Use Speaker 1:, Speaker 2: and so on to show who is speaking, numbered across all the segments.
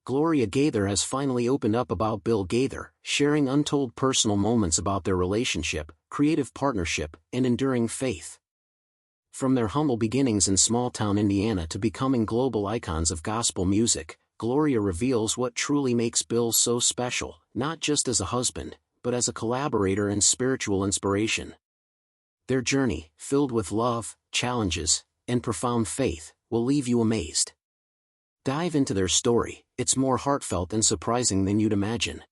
Speaker 1: Gloria Gaither has finally opened up about Bill Gaither, sharing untold personal moments about their relationship, creative partnership, and enduring faith. From their humble beginnings in small-town Indiana to becoming global icons of gospel music, Gloria reveals what truly makes Bill so special, not just as a husband, but as a collaborator and spiritual inspiration. Their journey, filled with love, challenges, and profound faith, will leave you amazed. Dive into their story. It's more heartfelt and surprising than you'd imagine.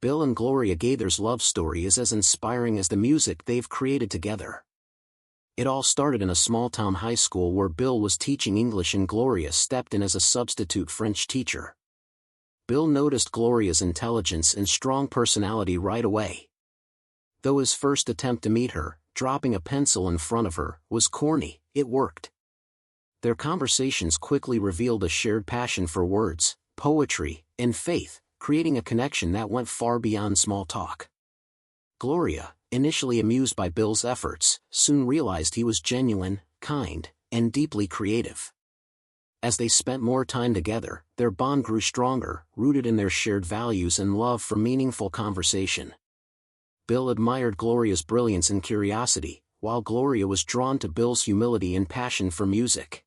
Speaker 1: Bill and Gloria Gaither's love story is as inspiring as the music they've created together. It all started in a small-town high school where Bill was teaching English and Gloria stepped in as a substitute French teacher. Bill noticed Gloria's intelligence and strong personality right away. Though his first attempt to meet her, dropping a pencil in front of her, was corny, it worked. Their conversations quickly revealed a shared passion for words, poetry, and faith, creating a connection that went far beyond small talk. Gloria, initially amused by Bill's efforts, soon realized he was genuine, kind, and deeply creative. As they spent more time together, their bond grew stronger, rooted in their shared values and love for meaningful conversation. Bill admired Gloria's brilliance and curiosity, while Gloria was drawn to Bill's humility and passion for music.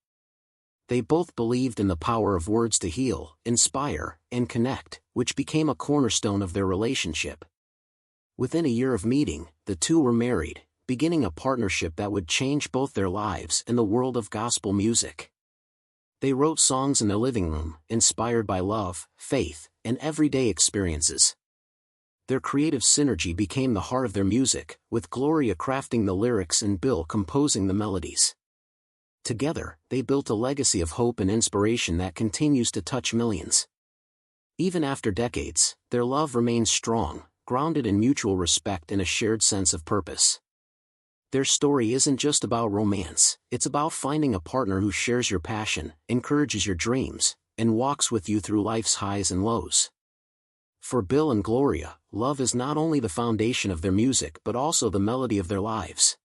Speaker 1: They both believed in the power of words to heal, inspire, and connect, which became a cornerstone of their relationship. Within a year of meeting, the two were married, beginning a partnership that would change both their lives and the world of gospel music. They wrote songs in their living room, inspired by love, faith, and everyday experiences. Their creative synergy became the heart of their music, with Gloria crafting the lyrics and Bill composing the melodies. Together, they built a legacy of hope and inspiration that continues to touch millions. Even after decades, their love remains strong, grounded in mutual respect and a shared sense of purpose. Their story isn't just about romance, it's about finding a partner who shares your passion, encourages your dreams, and walks with you through life's highs and lows. For Bill and Gloria, love is not only the foundation of their music but also the melody of their lives.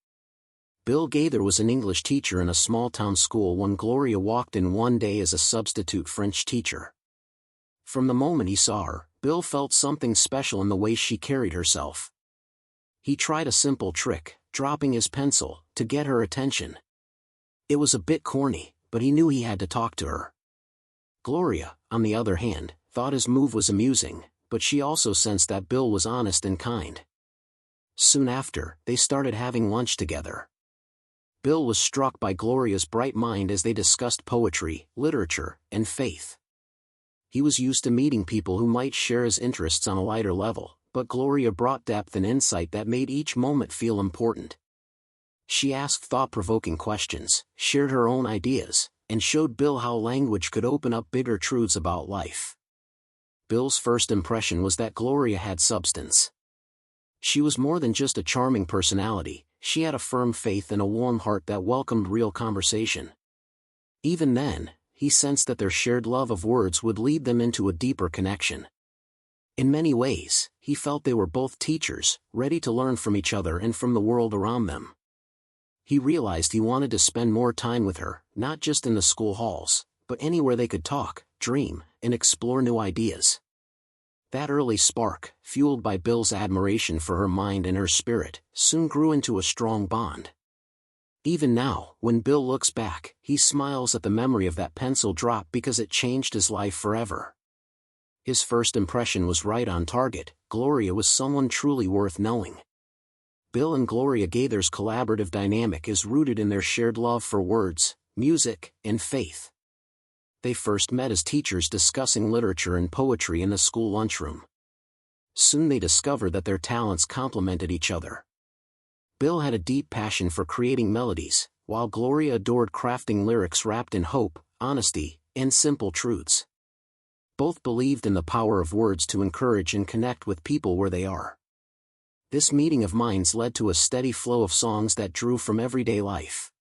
Speaker 1: Bill Gaither was an English teacher in a small-town school when Gloria walked in one day as a substitute French teacher. From the moment he saw her, Bill felt something special in the way she carried herself. He tried a simple trick, dropping his pencil, to get her attention. It was a bit corny, but he knew he had to talk to her. Gloria, on the other hand, thought his move was amusing, but she also sensed that Bill was honest and kind. Soon after, they started having lunch together. Bill was struck by Gloria's bright mind as they discussed poetry, literature, and faith. He was used to meeting people who might share his interests on a lighter level, but Gloria brought depth and insight that made each moment feel important. She asked thought-provoking questions, shared her own ideas, and showed Bill how language could open up bigger truths about life. Bill's first impression was that Gloria had substance. She was more than just a charming personality, she had a firm faith and a warm heart that welcomed real conversation. Even then, he sensed that their shared love of words would lead them into a deeper connection. In many ways, he felt they were both teachers, ready to learn from each other and from the world around them. He realized he wanted to spend more time with her, not just in the school halls, but anywhere they could talk, dream, and explore new ideas. That early spark, fueled by Bill's admiration for her mind and her spirit, soon grew into a strong bond. Even now, when Bill looks back, he smiles at the memory of that pencil drop because it changed his life forever. His first impression was right on target. Gloria was someone truly worth knowing. Bill and Gloria Gaither's collaborative dynamic is rooted in their shared love for words, music, and faith. They first met as teachers discussing literature and poetry in the school lunchroom. Soon they discovered that their talents complemented each other. Bill had a deep passion for creating melodies, while Gloria adored crafting lyrics wrapped in hope, honesty, and simple truths. Both believed in the power of words to encourage and connect with people where they are. This meeting of minds led to a steady flow of songs that drew from everyday life.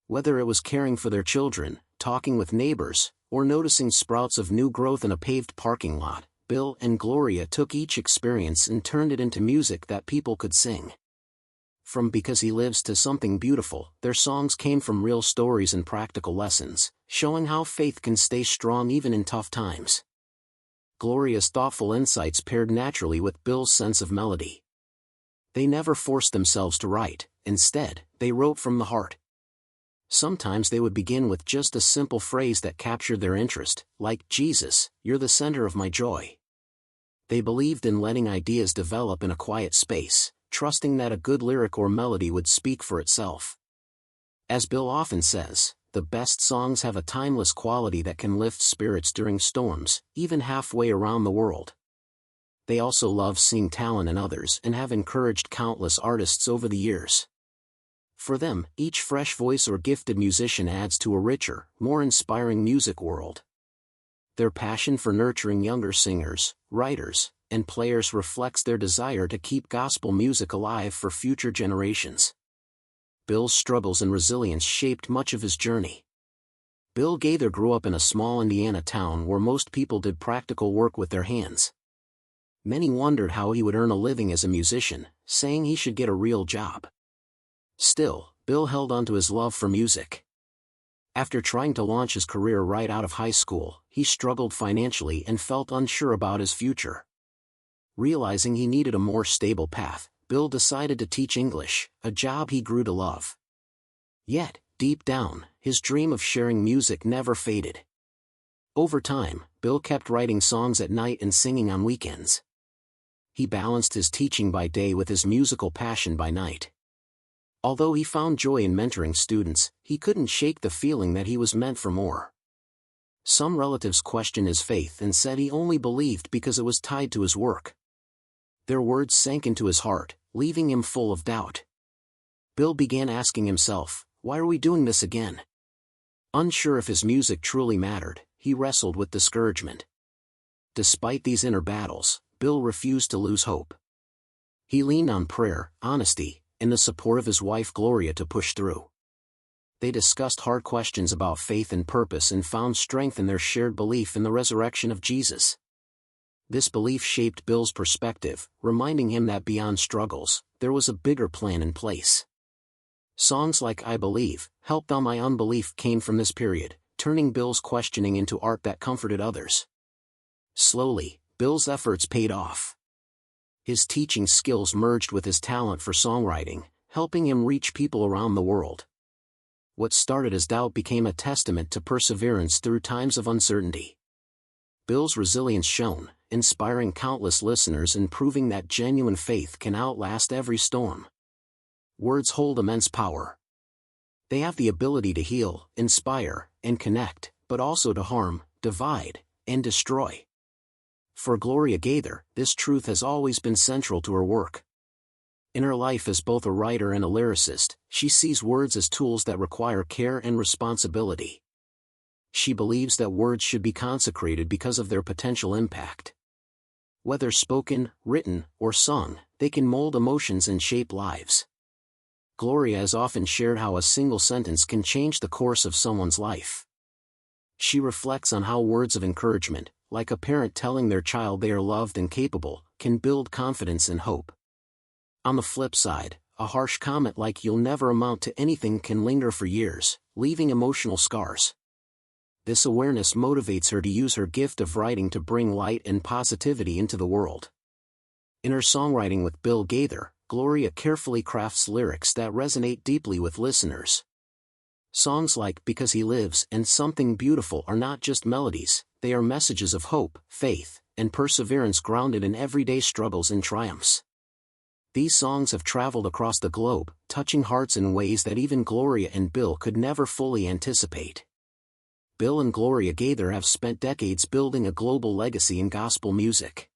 Speaker 1: Whether it was caring for their children, talking with neighbors, or noticing sprouts of new growth in a paved parking lot, Bill and Gloria took each experience and turned it into music that people could sing. From Because He Lives to Something Beautiful, their songs came from real stories and practical lessons, showing how faith can stay strong even in tough times. Gloria's thoughtful insights paired naturally with Bill's sense of melody. They never forced themselves to write, instead, they wrote from the heart. Sometimes they would begin with just a simple phrase that captured their interest, like, "Jesus, you're the center of my joy." They believed in letting ideas develop in a quiet space, trusting that a good lyric or melody would speak for itself. As Bill often says, the best songs have a timeless quality that can lift spirits during storms, even halfway around the world. They also love seeing talent in others and have encouraged countless artists over the years. For them, each fresh voice or gifted musician adds to a richer, more inspiring music world. Their passion for nurturing younger singers, writers, and players reflects their desire to keep gospel music alive for future generations. Bill's struggles and resilience shaped much of his journey. Bill Gaither grew up in a small Indiana town where most people did practical work with their hands. Many wondered how he would earn a living as a musician, saying he should get a real job. Still, Bill held on to his love for music. After trying to launch his career right out of high school, he struggled financially and felt unsure about his future. Realizing he needed a more stable path, Bill decided to teach English, a job he grew to love. Yet, deep down, his dream of sharing music never faded. Over time, Bill kept writing songs at night and singing on weekends. He balanced his teaching by day with his musical passion by night. Although he found joy in mentoring students, he couldn't shake the feeling that he was meant for more. Some relatives questioned his faith and said he only believed because it was tied to his work. Their words sank into his heart, leaving him full of doubt. Bill began asking himself, "Why are we doing this again?" Unsure if his music truly mattered, he wrestled with discouragement. Despite these inner battles, Bill refused to lose hope. He leaned on prayer, honesty, and the support of his wife Gloria to push through. They discussed hard questions about faith and purpose and found strength in their shared belief in the resurrection of Jesus. This belief shaped Bill's perspective, reminding him that beyond struggles, there was a bigger plan in place. Songs like "I Believe," "Help Thou My Unbelief" came from this period, turning Bill's questioning into art that comforted others. Slowly, Bill's efforts paid off. His teaching skills merged with his talent for songwriting, helping him reach people around the world. What started as doubt became a testament to perseverance through times of uncertainty. Bill's resilience shone, inspiring countless listeners and proving that genuine faith can outlast every storm. Words hold immense power. They have the ability to heal, inspire, and connect, but also to harm, divide, and destroy. For Gloria Gaither, this truth has always been central to her work. In her life as both a writer and a lyricist, she sees words as tools that require care and responsibility. She believes that words should be consecrated because of their potential impact. Whether spoken, written, or sung, they can mold emotions and shape lives. Gloria has often shared how a single sentence can change the course of someone's life. She reflects on how words of encouragement, like a parent telling their child they are loved and capable, can build confidence and hope. On the flip side, a harsh comment like "you'll never amount to anything" can linger for years, leaving emotional scars. This awareness motivates her to use her gift of writing to bring light and positivity into the world. In her songwriting with Bill Gaither, Gloria carefully crafts lyrics that resonate deeply with listeners. Songs like "Because He Lives" and "Something Beautiful" are not just melodies, they are messages of hope, faith, and perseverance grounded in everyday struggles and triumphs. These songs have traveled across the globe, touching hearts in ways that even Gloria and Bill could never fully anticipate. Bill and Gloria Gaither have spent decades building a global legacy in gospel music.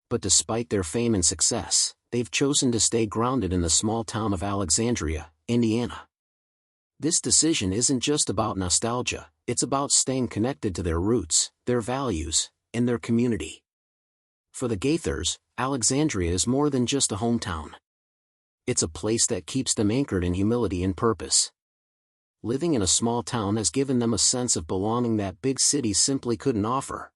Speaker 1: But despite their fame and success, they've chosen to stay grounded in the small town of Alexandria, Indiana. This decision isn't just about nostalgia, it's about staying connected to their roots, their values, and their community. For the Gaithers, Alexandria is more than just a hometown. It's a place that keeps them anchored in humility and purpose. Living in a small town has given them a sense of belonging that big cities simply couldn't offer.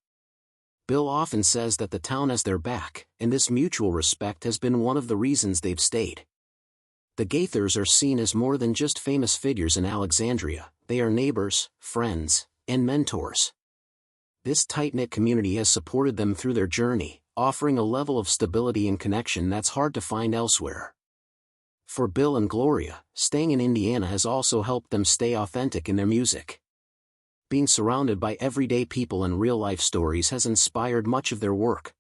Speaker 1: Bill often says that the town has their back, and this mutual respect has been one of the reasons they've stayed. The Gaithers are seen as more than just famous figures in Alexandria, they are neighbors, friends, and mentors. This tight-knit community has supported them through their journey, offering a level of stability and connection that's hard to find elsewhere. For Bill and Gloria, staying in Indiana has also helped them stay authentic in their music. Being surrounded by everyday people and real-life stories has inspired much of their work.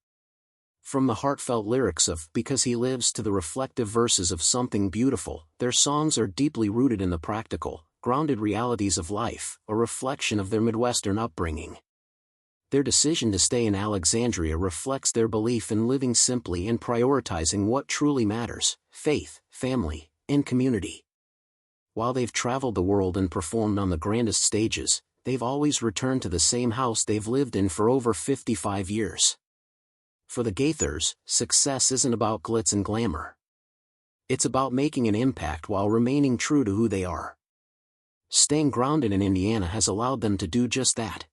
Speaker 1: From the heartfelt lyrics of "Because He Lives" to the reflective verses of "Something Beautiful," their songs are deeply rooted in the practical, grounded realities of life, a reflection of their Midwestern upbringing. Their decision to stay in Alexandria reflects their belief in living simply and prioritizing what truly matters: faith, family, and community. While they've traveled the world and performed on the grandest stages, they've always returned to the same house they've lived in for over 55 years. For the Gaithers, success isn't about glitz and glamour. It's about making an impact while remaining true to who they are. Staying grounded in Indiana has allowed them to do just that.